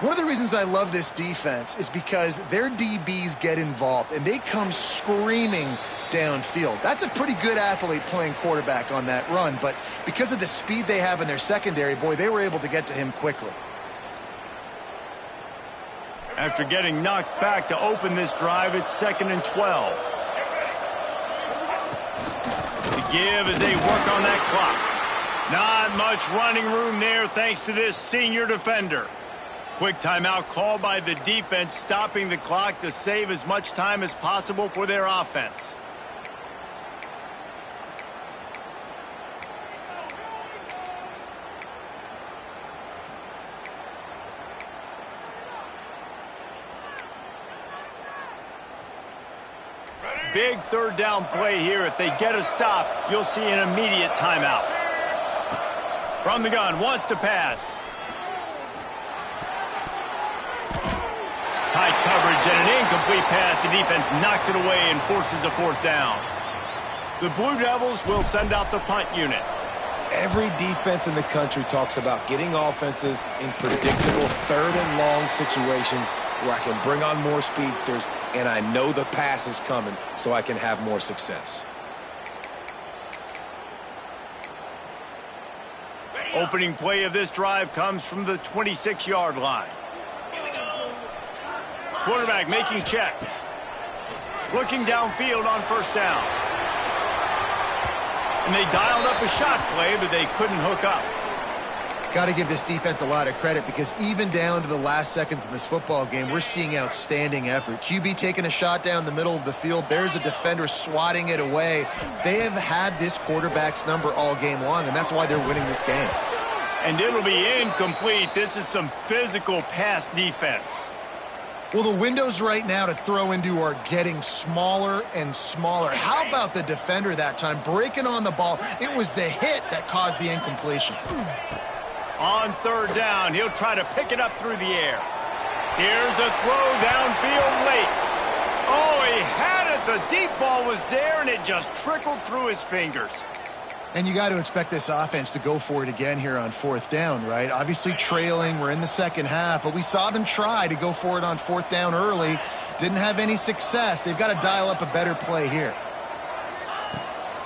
One of the reasons I love this defense is because their DBs get involved, and they come screaming downfield. That's a pretty good athlete playing quarterback on that run, but because of the speed they have in their secondary, boy, they were able to get to him quickly. After getting knocked back to open this drive, it's 2nd and 12. The give as they work on that clock. Not much running room there thanks to this senior defender. Quick timeout called by the defense, stopping the clock to save as much time as possible for their offense. big third down play here. If they get a stop, you'll see an immediate timeout. From the gun, wants to pass. Tight coverage and an incomplete pass. The defense knocks it away and forces a fourth down. The Blue Devils will send out the punt unit. Every defense in the country talks about getting offenses in predictable third and long situations where I can bring on more speedsters and I know the pass is coming so I can have more success. Opening play of this drive comes from the 26-yard line. Quarterback making checks. Looking downfield on first down. And they dialed up a shot play, but they couldn't hook up. Got to give this defense a lot of credit because even down to the last seconds in this football game, we're seeing outstanding effort. QB taking a shot down the middle of the field. There's a defender swatting it away. They have had this quarterback's number all game long, and that's why they're winning this game. And it'll be incomplete. This is some physical pass defense. Well, the windows right now to throw into are getting smaller and smaller. How about the defender that time breaking on the ball? It was the hit that caused the incompletion. On third down, he'll try to pick it up through the air. Here's a throw downfield late. Oh, he had it. The deep ball was there, and it just trickled through his fingers. And you got to expect this offense to go for it again here on fourth down, right? Obviously trailing, we're in the second half, but we saw them try to go for it on fourth down early. Didn't have any success. They've got to dial up a better play here.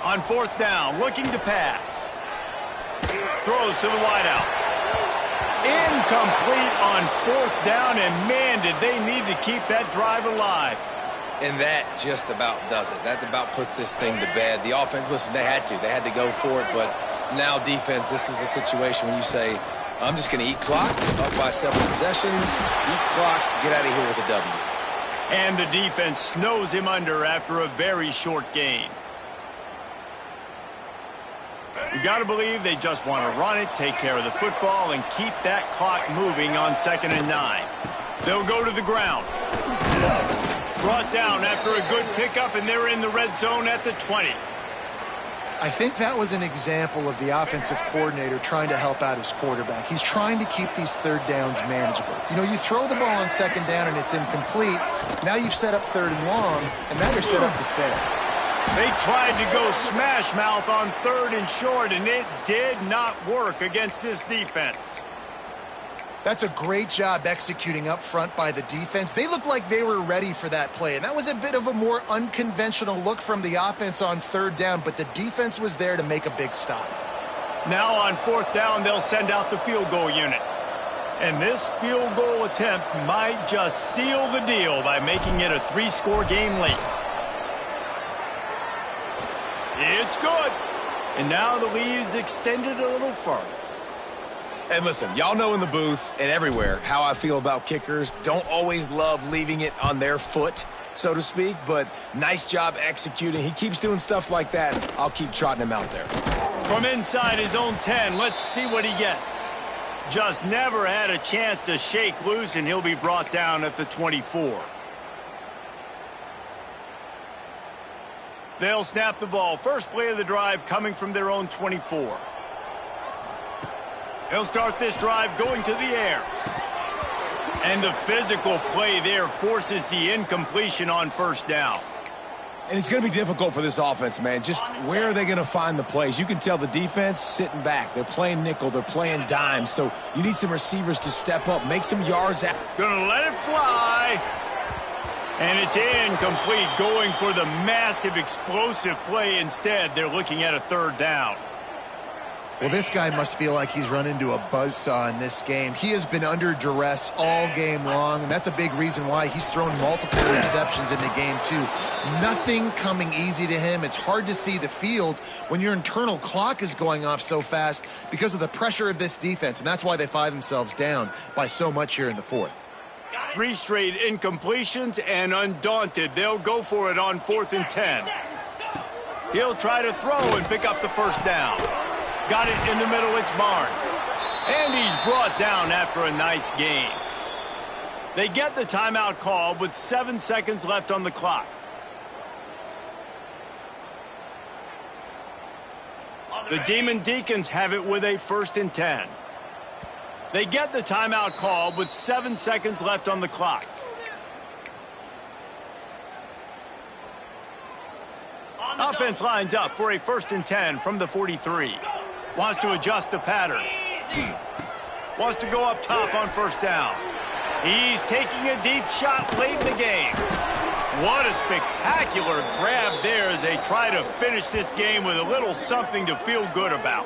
On fourth down, looking to pass. Throws to the wideout. Incomplete on fourth down, and man, did they need to keep that drive alive. And that just about does it. That about puts this thing to bed. The offense, listen, they had to go for it, but now defense, this is the situation when you say, I'm just going to eat clock, up by several possessions, eat clock, get out of here with a W. And the defense snows him under after a very short gain. You got to believe they just want to run it, take care of the football, and keep that clock moving on 2nd and 9. They'll go to the ground. Brought down after a good pickup, and they're in the red zone at the 20. I think that was an example of the offensive coordinator trying to help out his quarterback. He's trying to keep these third downs manageable. You know, you throw the ball on second down and it's incomplete. Now you've set up third and long, and now you're set up to fail. They tried to go smash mouth on third and short, and it did not work against this defense. That's a great job executing up front by the defense. They looked like they were ready for that play, and that was a bit of a more unconventional look from the offense on third down, but the defense was there to make a big stop. Now on fourth down, they'll send out the field goal unit. And this field goal attempt might just seal the deal by making it a 3-score game late. It's good. And now the lead is extended a little further. And listen, y'all know in the booth and everywhere how I feel about kickers. Don't always love leaving it on their foot, so to speak, but nice job executing. He keeps doing stuff like that. I'll keep trotting him out there. From inside his own 10, let's see what he gets. Just never had a chance to shake loose, and he'll be brought down at the 24. They'll snap the ball. First play of the drive coming from their own 24. He'll start this drive going to the air. And the physical play there forces the incompletion on first down. And it's going to be difficult for this offense, man. Just where are they going to find the plays? You can tell the defense sitting back. They're playing nickel. They're playing dime. So you need some receivers to step up, make some yards out. Gonna let it fly. And it's incomplete, going for the massive explosive play instead. They're looking at a third down. Well, this guy must feel like he's run into a buzzsaw in this game. He has been under duress all game long, and that's a big reason why he's thrown multiple interceptions in the game, too. Nothing coming easy to him. It's hard to see the field when your internal clock is going off so fast because of the pressure of this defense, and that's why they find themselves down by so much here in the fourth. 3 straight incompletions, and undaunted, they'll go for it on 4th and 10. He'll try to throw and pick up the first down. Got it in the middle, it's Barnes. And he's brought down after a nice gain. They get the timeout call with 7 seconds left on the clock. The Demon Deacons have it with a 1st and 10. They get the timeout called with 7 seconds left on the clock. Offense lines up for a 1st and 10 from the 43. Wants to adjust the pattern. Wants to go up top on 1st down. He's taking a deep shot late in the game. What a spectacular grab there as they try to finish this game with a little something to feel good about.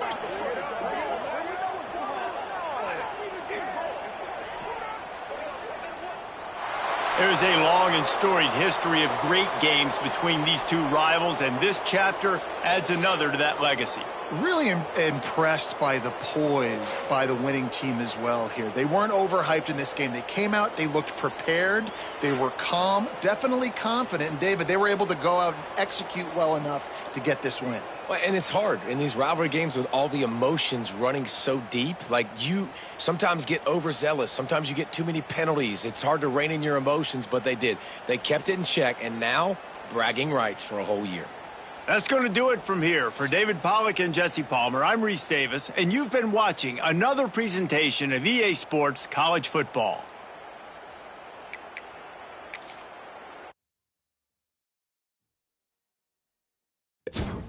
There's a long and storied history of great games between these two rivals, and this chapter adds another to that legacy. Really impressed by the poise by the winning team as well here. They weren't overhyped in this game. They came out, they looked prepared, they were calm, definitely confident. And David, they were able to go out and execute well enough to get this win. Well, and it's hard in these rivalry games with all the emotions running so deep. Like, you sometimes get overzealous. Sometimes you get too many penalties. It's hard to rein in your emotions, but they did. They kept it in check, and now bragging rights for a whole year. That's going to do it from here. For David Pollack and Jesse Palmer, I'm Reese Davis, and you've been watching another presentation of EA Sports College Football.